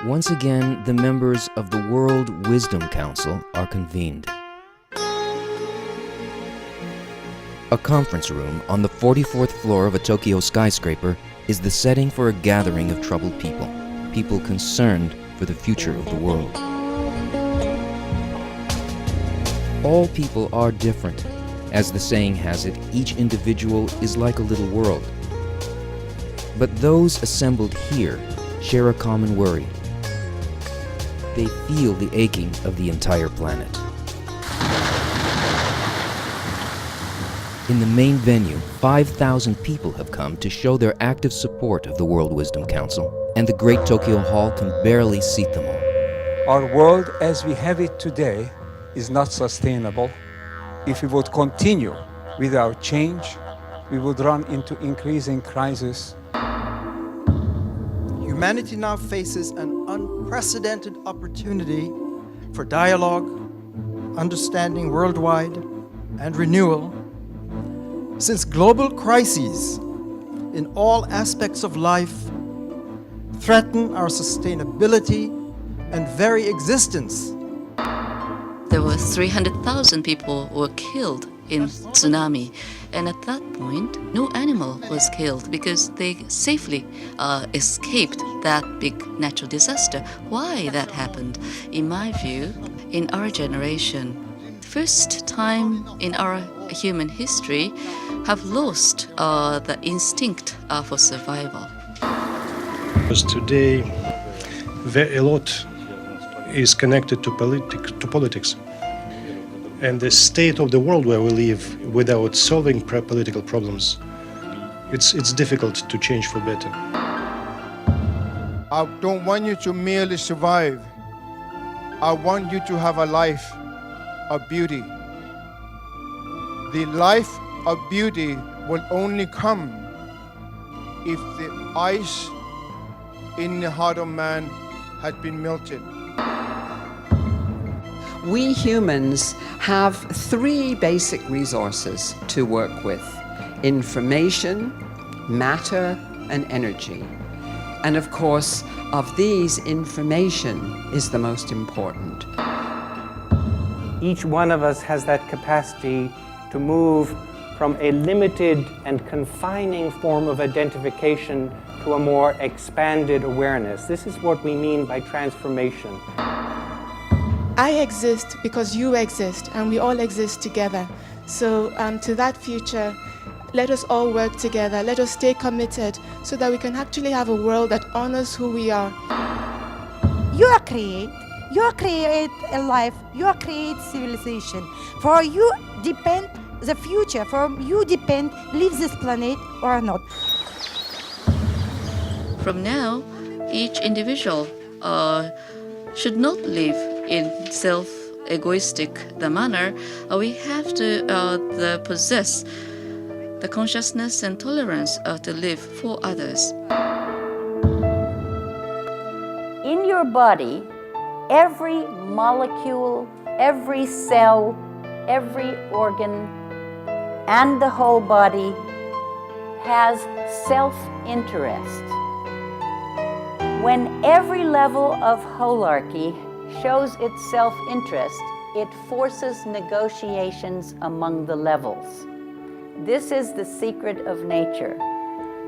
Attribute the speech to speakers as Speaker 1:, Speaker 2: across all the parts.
Speaker 1: Once again, the members of the World Wisdom Council are convened. A conference room on the 44th floor of a Tokyo skyscraper is the setting for a gathering of troubled people, people concerned for the future of the world. All people are different. As the saying has it, each individual is like a little world. But those assembled here share a common worry. They feel the aching of the entire planet. In the main venue, 5,000 people have come to show their active support of the World Wisdom Council, and the Great Tokyo Hall can barely seat them all.
Speaker 2: Our world as we have it today is not sustainable. If we would continue without change, we would run into increasing crisis.
Speaker 3: Humanity now faces an unprecedented opportunity for dialogue, understanding worldwide, and renewal, since global crises in all aspects of life threaten our sustainability and very existence.
Speaker 4: There were 300,000 people who were killed in tsunami, and at that point no animal was killed because they safely escaped that big natural disaster. Why that happened? In my view, in our generation, first time in our human history, have lost the instinct for survival.
Speaker 5: Because today a lot is connected to politics. And the state of the world where we live, without solving political problems, it's difficult to change for better.
Speaker 6: I don't want you to merely survive. I want you to have a life of beauty. The life of beauty will only come if the ice in the heart of man has been melted.
Speaker 7: We humans have three basic resources to work with: information, matter, and energy. And of course, of these, information is the most important.
Speaker 8: Each one of us has that capacity to move from a limited and confining form of identification to a more expanded awareness. This is what we mean by transformation.
Speaker 9: I exist because you exist, and we all exist together. So to that future, let us all work together. Let us stay committed so that we can actually have a world that honors who we are.
Speaker 10: You create a life, you create civilization. For you depend the future, for you depend leave this planet or not.
Speaker 4: From now, each individual should not live in self-egoistic manner. We have to possess the consciousness and tolerance to live for others.
Speaker 11: In your body, every molecule, every cell, every organ, and the whole body has self-interest. When every level of holarchy shows its self-interest, it forces negotiations among the levels. This is the secret of nature.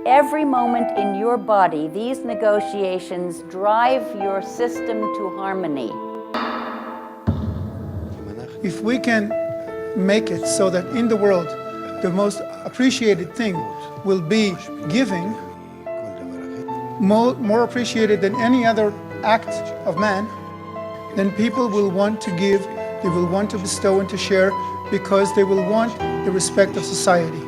Speaker 11: Every moment in your body, these negotiations drive your system to harmony.
Speaker 12: If we can make it so that in the world, the most appreciated thing will be giving, more appreciated than any other act of man, then people will want to give, they will want to bestow and to share, because they will want the respect of society.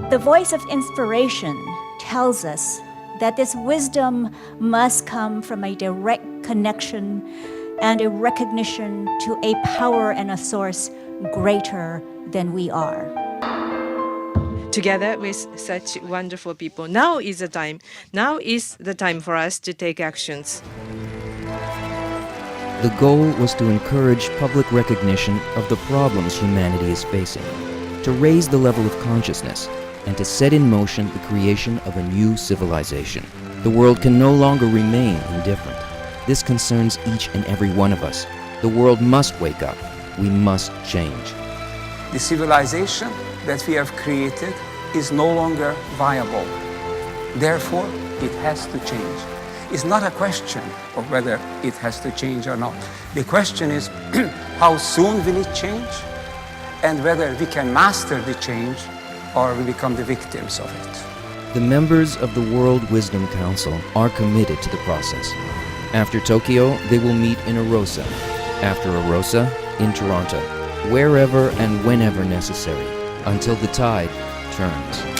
Speaker 13: The voice of inspiration tells us that this wisdom must come from a direct connection and a recognition to a power and a source greater than we are.
Speaker 14: Together with such wonderful people, now is the time. Now is the time for us to take actions.
Speaker 1: The goal was to encourage public recognition of the problems humanity is facing, to raise the level of consciousness, and to set in motion the creation of a new civilization. The world can no longer remain indifferent. This concerns each and every one of us. The world must wake up. We must change.
Speaker 2: The civilization that we have created is no longer viable. Therefore, it has to change. It's not a question of whether it has to change or not. The question is how soon will it change, and whether we can master the change or we become the victims of it.
Speaker 1: The members of the World Wisdom Council are committed to the process. After Tokyo, they will meet in Arosa. After Arosa, in Toronto, wherever and whenever necessary, until the tide turns.